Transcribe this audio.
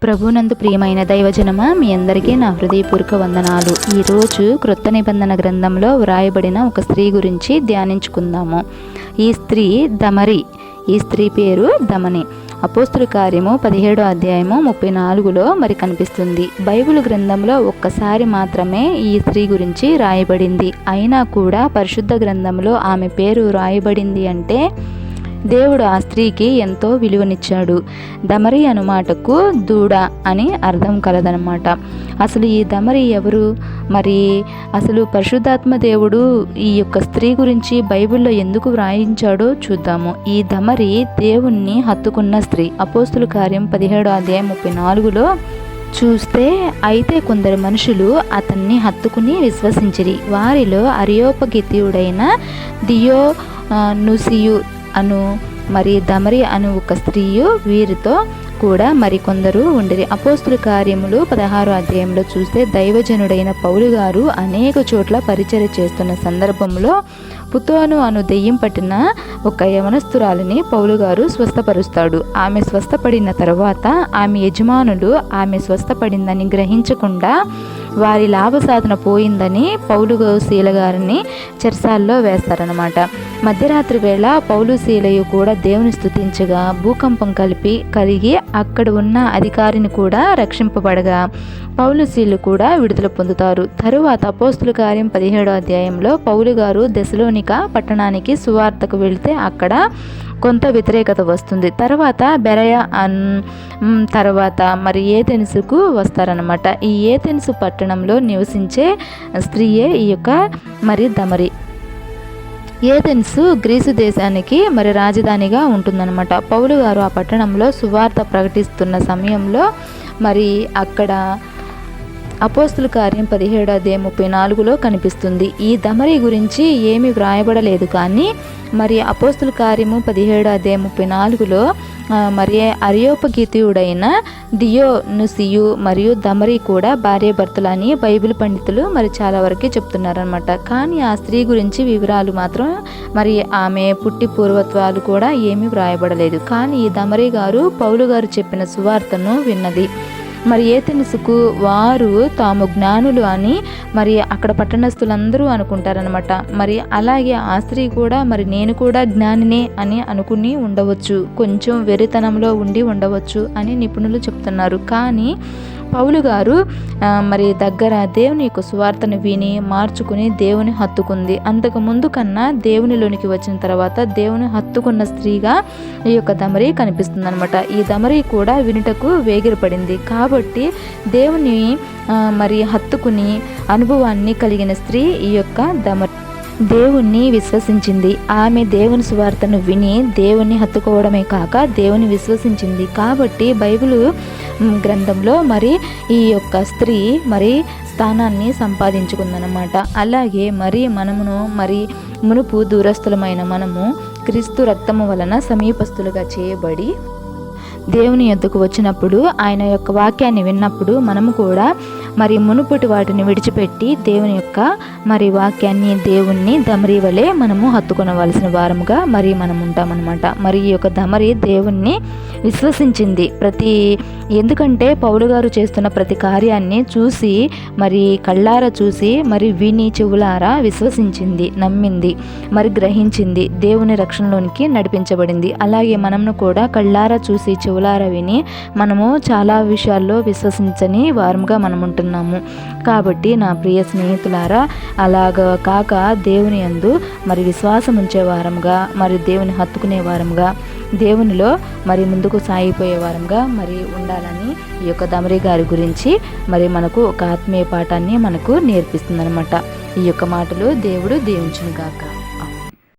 ప్రభునందు ప్రియమైన దైవజనమా, మీ అందరికీ నా హృదయపూర్వక వందనాలు. ఈరోజు క్రొత్త నిబంధన గ్రంథంలో వ్రాయబడిన ఒక స్త్రీ గురించి ధ్యానించుకుందాము. ఈ స్త్రీ దమరి. ఈ స్త్రీ పేరు దమని. అపోస్తుల కార్యము 17వ అధ్యాయము 34లో మరి కనిపిస్తుంది. బైబిల్ గ్రంథంలో ఒక్కసారి మాత్రమే ఈ స్త్రీ గురించి రాయబడింది. అయినా కూడా పరిశుద్ధ గ్రంథంలో ఆమె పేరు రాయబడింది అంటే దేవుడు ఆ స్త్రీకి ఎంతో విలువనిచ్చాడు. దమరి అను మాటకు దూడ అని అర్థం కలదనమాట. అసలు ఈ దమరి ఎవరు? మరి అసలు పరిశుద్ధాత్మ దేవుడు ఈ యొక్క స్త్రీ గురించి బైబిల్లో ఎందుకు వ్రాయించాడో చూద్దాము. ఈ దమరి దేవుణ్ణి హత్తుకున్న స్త్రీ. అపోస్తుల కార్యం 17వ అధ్యాయం 34లో చూస్తే, అయితే కొందరు మనుషులు అతన్ని హత్తుకుని విశ్వసించిరి. వారిలో అరియోపగితీయుడైన దియోనుసియు అను మరి దమరి అను ఒక స్త్రీయు వీరితో కూడా మరికొందరు ఉండిరి. అపోస్తుల కార్యములు 16వ అధ్యాయంలో చూస్తే, దైవజనుడైన పౌలు గారు అనేక చోట్ల పరిచర్య చేస్తున్న సందర్భంలో పుతోను అను దెయ్యం పట్టిన ఒక యవనస్తురాలిని పౌలు గారు స్వస్థపరుస్తాడు. ఆమె స్వస్థపడిన తర్వాత ఆమె యజమానులు ఆమె స్వస్థపడిందని గ్రహించకుండా వారి లాభసాధన పోయిందని పౌలు శీల గారిని చెరసాల్లో వేస్తారనమాట. మధ్యరాత్రి వేళ పౌలు శీలయు కూడా దేవుని స్తుతించగా భూకంపం కలిగి అక్కడ ఉన్న అధికారిని కూడా రక్షింపబడగా పౌలు శీలు కూడా విడుదల పొందుతారు. తరువాత అపోస్తుల కార్యం 17వ అధ్యాయంలో పౌలు గారు థెసలోనిక పట్టణానికి సువార్తకు వెళితే అక్కడ కొంత వ్యతిరేకత వస్తుంది. తర్వాత బెరయ తర్వాత మరి ఏథెన్సుకు వస్తారనమాట. ఈ ఏథెన్సు పట్టణంలో నివసించే స్త్రీయే ఈ యొక్క మరి దమరి. ఏథెన్సు గ్రీసు దేశానికి మరి రాజధానిగా ఉంటుందన్నమాట. పౌలు గారు ఆ పట్టణంలో సువార్త ప్రకటిస్తున్న సమయంలో మరి అక్కడ అపోస్తుల కార్యం 17వ అధ్యాయం 34లో కనిపిస్తుంది. ఈ దమరి గురించి ఏమీ వ్రాయబడలేదు, కానీ మరి అపోస్తుల కార్యము 17వ అధ్యాయం 34లో మరి అరియోపగీతీయుడైన దియోనుసియు మరియు దమరి కూడా భార్యాభర్తలని బైబిల్ పండితులు మరి చాలా వరకు చెప్తున్నారనమాట. కానీ ఆ స్త్రీ గురించి వివరాలు మాత్రం మరి ఆమె పుట్టి పూర్వత్వాలు కూడా ఏమీ వ్రాయబడలేదు. కానీ ఈ దమరి గారు పౌలు గారు చెప్పిన సువార్తను విన్నది. మరి ఏథెన్సుకు వారు తాము జ్ఞానులు అని మరి అక్కడ పట్టణస్థులందరూ అనుకుంటారనమాట. మరి అలాగే ఆ స్త్రీ కూడా మరి నేను కూడా జ్ఞానినే అని అనుకుని ఉండవచ్చు, కొంచెం వెరితనంలో ఉండి ఉండవచ్చు అని నిపుణులు చెప్తున్నారు. కానీ పౌలు గారు మరి దగ్గర దేవుని యొక్క సువార్తను విని మార్చుకుని దేవుని హత్తుకుంది. అంతకు ముందు కన్నా దేవునిలోనికి వచ్చిన తర్వాత దేవుని హత్తుకున్న స్త్రీగా ఈ యొక్క దమరి కనిపిస్తుంది అనమాట. ఈ దమరి కూడా వినుటకు వేగిరపడింది కాబట్టి దేవుని మరి హత్తుకుని అనుభవాన్ని కలిగిన స్త్రీ ఈ యొక్క దమరి. దేవుణ్ణి విశ్వసించింది. ఆమె దేవుని సువార్తను విని దేవుణ్ణి హత్తుకోవడమే కాక దేవుని విశ్వసించింది. కాబట్టి బైబిల్ గ్రంథంలో మరి ఈ యొక్క స్త్రీ మరి స్థానాన్ని సంపాదించుకుందనమాట. అలాగే మరి మనమును మరి మునుపు దూరస్థులమైన మనము క్రీస్తు రక్తము వలన సమీపస్తులుగా చేయబడి దేవుని యొద్దకు వచ్చినప్పుడు ఆయన యొక్క వాక్యాన్ని విన్నప్పుడు మనము కూడా మరి మునుపటి వాటిని విడిచిపెట్టి దేవుని యొక్క మరి వాక్యాన్ని దేవుణ్ణి దమరి వలె మనము హత్తుకొనవలసిన వారముగా మరి మనం ఉంటామన్నమాట. మరి ఈ యొక్క దమరి దేవుణ్ణి విశ్వసించింది. ఎందుకంటే పౌలు గారు చేస్తున్న ప్రతి కార్యాన్ని చూసి మరి కళ్ళారా చూసి మరి విని చెవులారా విశ్వసించింది, నమ్మింది, మరి గ్రహించింది, దేవుని రక్షణలోనికి నడిపించబడింది. అలాగే మనము కూడా కళ్ళారా చూసి చెవులారా విని మనము చాలా విషయాల్లో విశ్వసించని వారముగా మనం ఉంటున్నాము. కాబట్టి నా ప్రియ స్నేహితులారా, అలాగ కాక దేవుని యందు మరి విశ్వాసం ఉంచే వారముగా మరి దేవుని హత్తుకునే వారముగా దేవునిలో మరి ముందుకు సాగిపోయే వారంగా మరి ఉండాలని ఈ యొక్క దమరి గారి గురించి మరి మనకు ఒక ఆత్మీయ పాఠాన్ని మనకు నేర్పిస్తుందన్నమాట. ఈ యొక్క మాటలు దేవుడు దీవించును గాక.